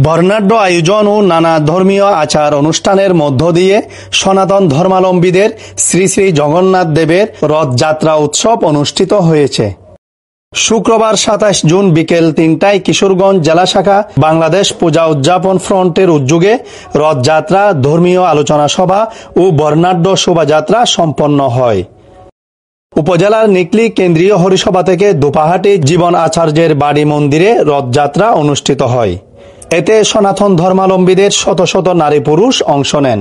বর্ণাঢ্য আয়োজন ও নানা ধর্মীয় আচার অনুষ্ঠানের মধ্য দিয়ে সনাতন ধর্মাবলম্বীদের শ্রী শ্রী জগন্নাথ দেবের রথযাত্রা উৎসব অনুষ্ঠিত হয়েছে। শুক্রবার ২৭ জুন বিকেল ৩টায় কিশোরগঞ্জ জেলা শাখা বাংলাদেশ পূজা উদযাপন ফ্রন্টের উদ্যোগে রথযাত্রা, ধর্মীয় আলোচনা সভা ও বর্ণাঢ্য শোভাযাত্রা সম্পন্ন হয়। উপজেলার নিকলী কেন্দ্রীয় হরিসভা থেকে দোপাহাটি জীবন আচার্যের বাড়ি মন্দিরে রথযাত্রা অনুষ্ঠিত হয়। এতে সনাতন ধর্মাবলম্বীদের শত শত নারী পুরুষ অংশ নেন।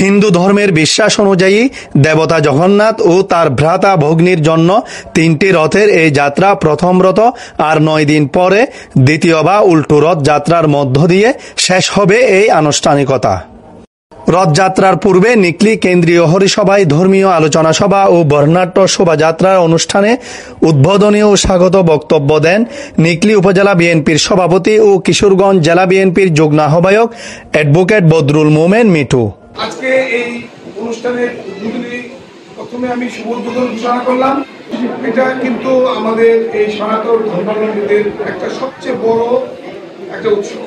হিন্দু ধর্মের বিশ্বাস অনুযায়ী দেবতা জগন্নাথ ও তার ভ্রাতা ভগ্নীর জন্য ৩টি রথের এই যাত্রা প্রথম রথ, আর ৯ দিন পরে দ্বিতীয় বা উল্টো রথ যাত্রার মধ্য দিয়ে শেষ হবে এই আনুষ্ঠানিকতা। রথযাত্রার পূর্বে নিকলী কেন্দ্রীয় হরিসভায় ধর্মীয় আলোচনা সভা ও বর্ণাঢ্য শোভাযাত্রার অনুষ্ঠানে উদ্বোধনী ও স্বাগত বক্তব্য দেন নিকলী উপজেলা বিএনপির সভাপতি ও কিশোরগঞ্জ জেলা বিএনপির যুগ্ম আহ্বায়ক অ্যাডভোকেট বদরুল মোমেন মিঠু। আজকে এই অনুষ্ঠানের উদ্বোধনী প্রথমে আমি শুভ উদ্বোধন ঘোষণা করলাম। এটা কিন্তু আমাদের এই সনাতন ধর্মাবলম্বীদের একটা সবচেয়ে বড় একটা উৎসব।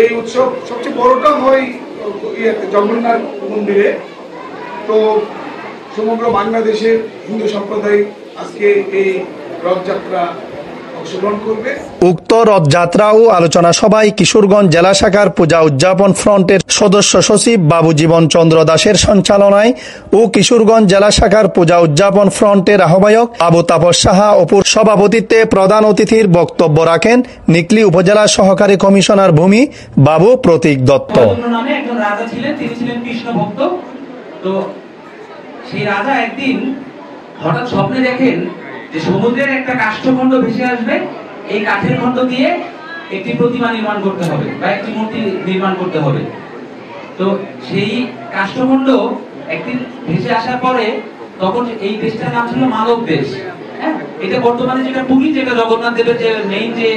এই উৎসব সবচেয়ে বড়টা হয় জগন্নাথ মন্দিরে। তো সমগ্র বাংলাদেশের হিন্দু সম্প্রদায় আজকে এই রথযাত্রা অংশগ্রহণ করবে। উক্ত রথযাত্রা ও আলোচনা সভায় কিশোরগঞ্জ জেলা শাখার পূজা উদযাপন ফ্রন্টের সদস্য সচিব বাবু জীবন চন্দ্র দাসের সঞ্চালনায় ও কিশোরগঞ্জ জেলা শাখার পূজা উদযাপন ফ্রন্টের আহ্বায়ক আবু তাপস সাহা অপুর সভাপতিত্বে প্রধান অতিথির বক্তব্য রাখেন নিকলী উপজেলা সহকারী কমিশনার ভূমি বাবু প্রতীক দত্ত। নামে একজন রাজা ছিলেন, তিনি ছিলেন কৃষ্ণ ভক্ত। তো সেই রাজা একদিন হঠাৎ স্বপ্নে দেখেন যে সমুদ্রের একটা কাষ্ঠখণ্ড ভেসে আসবে, এই কাঠের খণ্ড দিয়ে একটি প্রতিমা নির্মাণ করতে হবে বা একটি মূর্তি নির্মাণ করতে হবে। তো সেই কাষ্ঠখণ্ড একদিন ভেসে আসার পরে তখন এই দেশটার নাম ছিল মালব দেশ। হ্যাঁ, এটা বর্তমানে যেটা পুরী, যেটা জগন্নাথ দেবের যে মেইন যে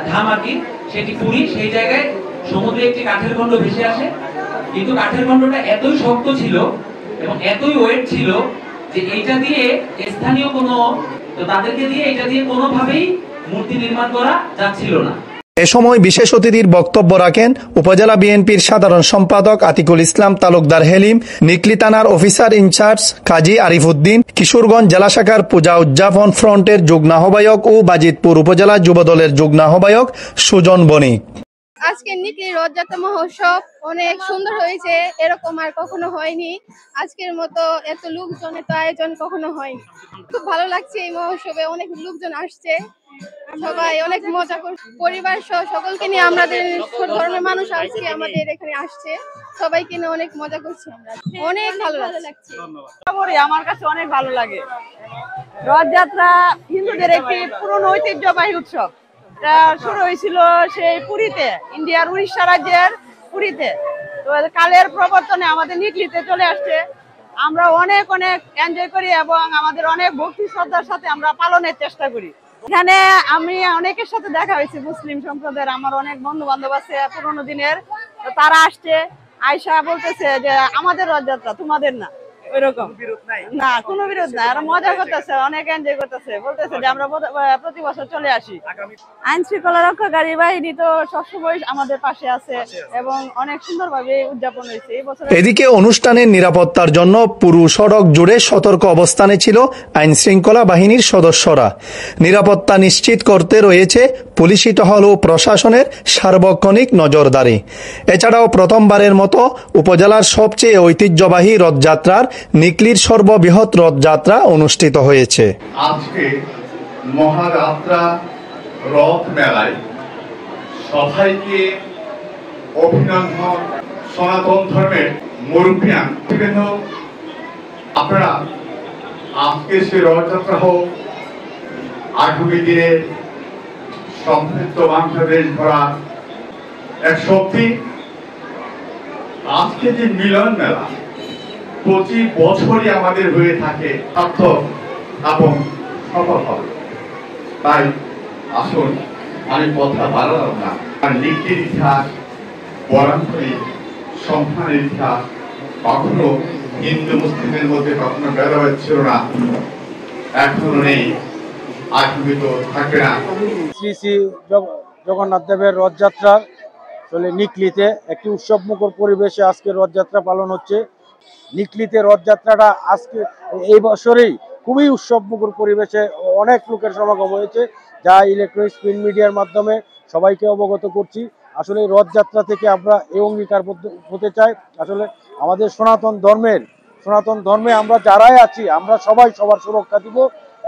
ধাম আর কি, সেটি পুরী। সেই জায়গায় সমুদ্রে একটি কাঠের খণ্ড ভেসে আসে, কিন্তু কাঠের খণ্ডটা এতই শক্ত ছিল এবং এতই ওয়েট ছিল যে এইটা দিয়ে স্থানীয় কোনো তাদেরকে দিয়ে এটা দিয়ে কোনোভাবেই মূর্তি নির্মাণ করা যাচ্ছিল না। এ সময় বিশেষ অতিথির বক্তব্য রাখেন উপজেলা বিএনপির সাধারণ সম্পাদক আতিকুল ইসলাম তালুকদার হেলিম, নিকলী থানার অফিসার ইনচার্জ কাজী আরিফ উদ্দিন, কিশোরগঞ্জ জেলা শাখার পূজা উদযাপন ফ্রন্টের যুগ্ম আহ্বায়ক ও বাজিতপুর উপজেলা যুবদলের যুগ্ম আহ্বায়ক সুজন বণিক। আজকে নিকলী রথযাত্রা মহোৎসব অনেক সুন্দর হয়েছে, এরকম আর কখনো হয়নি। আজকের মতো এত লোকজন, এত আয়োজন কখনো হয়নি। খুব ভালো লাগছে, এই মহোৎসবে অনেক লোকজন আসছে, সবাই অনেক মজা করছে। পরিবার সহ সকলকে নিয়ে আমাদের ধর্মের মানুষ আজকে আমাদের এখানে আসছে, সবাইকে নিয়ে অনেক মজা করছি। আমরা অনেক ভালো লাগছে। আমার কাছে অনেক ভালো লাগে। রথযাত্রা হিন্দুদের একটি পুরনো ঐতিহ্যবাহী উৎসব। এটা শুরু হয়েছিল সেই পুরীতে, ইন্ডিয়ার উড়িষ্যা রাজ্যের পুরীতে। তো কালের প্রবর্তনে আমাদের নিকলীতে চলে আসছে। আমরা অনেক অনেক এনজয় করি এবং আমাদের অনেক ভক্তি শ্রদ্ধার সাথে আমরা পালনের চেষ্টা করি। এখানে আমি অনেকের সাথে দেখা হয়েছে, মুসলিম সম্প্রদায়ের আমার অনেক বন্ধু বান্ধব আছে পুরোনো দিনের। তারা আসছে, আয়সা বলতেছে যে আমাদের রথযাত্রা, তোমাদের না। ওইরকম না, কোনো বিরোধ নাই। আর মজা করতেছে, অনেক এনজয় করতেছে, বলতেছে যে আমরা প্রতি বছর চলে আসি। আইন শৃঙ্খলা রক্ষাকারী বাহিনী তো সবসময় আমাদের পাশে আছে এবং অনেক সুন্দরভাবে উদযাপন হয়েছে এই বছর। এদিকে অনুষ্ঠানের নিরাপত্তার জন্য পুরো সড়ক জুড়ে সতর্ক অবস্থানে ছিল আইন শৃঙ্খলা বাহিনীর সদস্যরা। নিরাপত্তা নিশ্চিত করতে রয়েছে পুলিশি টহল ও প্রশাসনের সার্বক্ষণিক নজরদারি। এছাড়াও প্রথমবারের মতো উপজেলার সবচেয়ে ঐতিহ্যবাহী রথযাত্রার নিকলীর সর্ববৃহৎ রথযাত্রা অনুষ্ঠিত হয়েছে। আজকে মহাযাত্রা রথ মেলায় সবাইকে অভিনন্দন। সনাতন ধর্মের মুরব্বিয়ান আপনারা আজকে সে রথযাত্রা হোক, আগামী দিনে সমৃদ্ধ বাংলাদেশ গড়া এক শক্তি। আজকে যে মিলন মেলা প্রতি বছরই আমাদের হয়ে থাকে, সার্থক এবং সফল হবে। তাই আসুন, আমি কথা বাড়ালাম না। আর নিকলীর ইতিহাস, বরান্তরী সম্মানের ইতিহাস কখনো হিন্দু মুসলিমের মধ্যে কখনো ভেদাভেদ ছিল না, এখনো নেই, আগামী তো থাকবে না। শ্রী শ্রী জগন্নাথ দেবের রথযাত্রা আসলে নিকলিতে একটি উৎসবমুখর পরিবেশে আজকে রথযাত্রা পালন হচ্ছে। নিকলিতে রথযাত্রাটা আজকে এই বছরেই খুবই উৎসবমুখর পরিবেশে অনেক লোকের সমাগম হয়েছে, যা ইলেকট্রনিক্স প্রিন্ট মিডিয়ার মাধ্যমে সবাইকে অবগত করছি। আসলে এই রথযাত্রা থেকে আমরা এই অঙ্গীকার হতে চাই, আসলে আমাদের সনাতন ধর্মে আমরা যারাই আছি আমরা সবাই সবার সুরক্ষা দিব।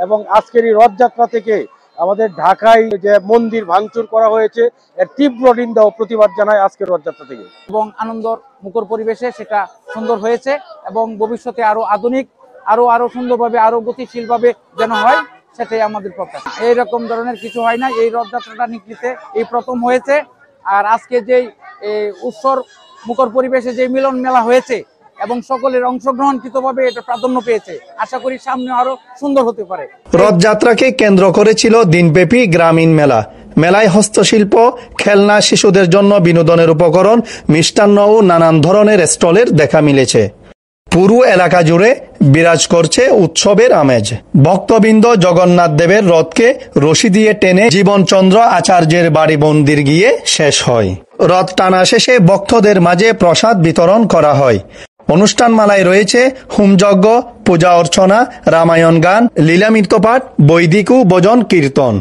এবং আজকের এই রথযাত্রা থেকে আমাদের ঢাকায় যে মন্দির ভাঙচুর করা হয়েছে এর তীব্র নিন্দা ও প্রতিবাদ জানায় আজকের রথযাত্রা থেকে। এবং আনন্দর মুখর পরিবেশে সেটা সুন্দর হয়েছে এবং ভবিষ্যতে আরো আধুনিক আরো সুন্দরভাবে আরো গতিশীলভাবে যেন হয় সেটাই আমাদের প্রত্যাশা। এইরকম ধরনের কিছু হয় না, এই রথযাত্রাটা নিকলিতে এই প্রথম হয়েছে। আর আজকে যেই উৎসর মুখর পরিবেশে যে মিলন মেলা হয়েছে এবং সকলের অংশগ্রহণকৃতভাবে এটা প্রাধান্য পেয়েছে, আশা করি সামনে আরো সুন্দর হতে পারে। রথযাত্রাকে কেন্দ্র করেছিল দিনব্যাপী গ্রামীণ মেলা। মেলায় হস্তশিল্প, খেলনা, শিশুদের জন্য বিনোদনের উপকরণ, মিষ্টান্ন ও নানান ধরনের স্টলের দেখা মিলেছে। পুরো এলাকা জুড়ে বিরাজ করছে উৎসবের আমেজ। ভক্তবৃন্দ জগন্নাথ দেবের রথকে রশি দিয়ে টেনে জীবনচন্দ্র আচার্যের বাড়ি মন্দির গিয়ে শেষ হয়। রথ টানা শেষে ভক্তদের মাঝে প্রসাদ বিতরণ করা হয়। অনুষ্ঠানমালায় রয়েছে হোমযজ্ঞ, পূজা অর্চনা, রামায়ণ গান, লীলা নৃত্যপাঠ, বৈদিক ও ভজন কীর্তন।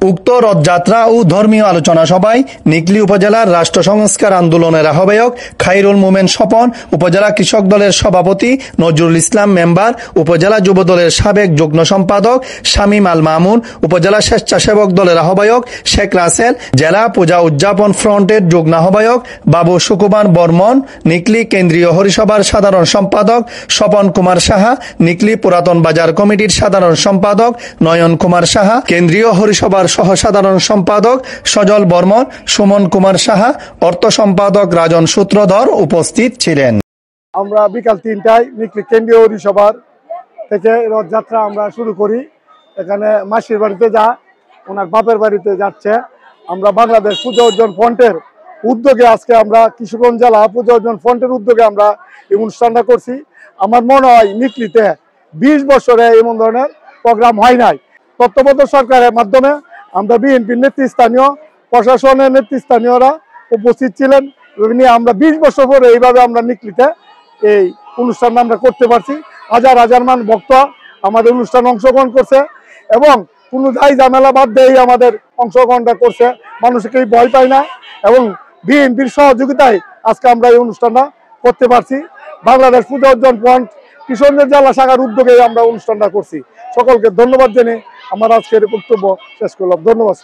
উক্ত রথযাত্রা ও ধর্মীয় আলোচনা সভায় নিকলী উপজেলার রাষ্ট্র সংস্কার আন্দোলনের আহ্বায়ক খাইরুল মোমেন স্বপন, উপজেলা কৃষক দলের সভাপতি নজরুল ইসলাম মেম্বার, উপজেলা যুব দলের সাবেক যুগ্ম সম্পাদক শামীম আল মামুন, উপজেলা স্বেচ্ছাসেবক দলের আহ্বায়ক শেখ রাসেল, জেলা পূজা উদযাপন ফ্রন্টের যুগ্ম আহ্বায়ক বাবু সুকুমার বর্মন, নিকলী কেন্দ্রীয় হরিসভার সাধারণ সম্পাদক স্বপন কুমার সাহা, নিকলী পুরাতন বাজার কমিটির সাধারণ সম্পাদক নয়ন কুমার সাহা, কেন্দ্রীয় হরিসভার সহ সাধারণ সম্পাদক সজল বর্মন, সুমন কুমার সাহা, অর্থ সম্পাদক রাজন সূত্রধর উপস্থিত ছিলেন। আমরা বিকাল 3টায় নিকলী কেন্দ্রীয় হরিসভার থেকে রথযাত্রা আমরা শুরু করি। এখানে মাসির বাড়িতে ওনার বাপের বাড়িতে যাচ্ছে। আমরা বাংলাদেশ পূজা অর্জন ফ্রন্টের উদ্যোগে আজকে আমরা কিশোরগঞ্জ জেলা পূজা অর্জন ফ্রন্টের উদ্যোগে আমরা এই অনুষ্ঠানটা করছি। আমার মনে হয় নিকলীতে 20 বছরে এমন ধরনের প্রোগ্রাম হয় নাই। তত্ত্বাবধায়ক সরকারের মাধ্যমে আমরা বিএনপির নেতৃস্থানীয় প্রশাসনের নেতৃস্থানীয়রা উপস্থিত ছিলেন। আমরা 20 বছর পরে এইভাবে আমরা নিকলীতে এই অনুষ্ঠানটা আমরা করতে পারছি। হাজার হাজার মান ভক্ত আমাদের অনুষ্ঠানে অংশগ্রহণ করছে এবং কোনো দায় ঝামেলা বাদ দিয়েই আমাদের অংশগ্রহণটা করছে। মানুষকে ভয় পায় না এবং বিএনপির সহযোগিতায় আজকে আমরা এই অনুষ্ঠানটা করতে পারছি। বাংলাদেশ পূজা অর্জন ফ্রন্ট কিশোরগঞ্জ জেলা শাখার উদ্যোগে আমরা অনুষ্ঠানটা করছি। সকলকে ধন্যবাদ জানিয়ে আমার আজকের বক্তব্য শেষ করলাম। ধন্যবাদ।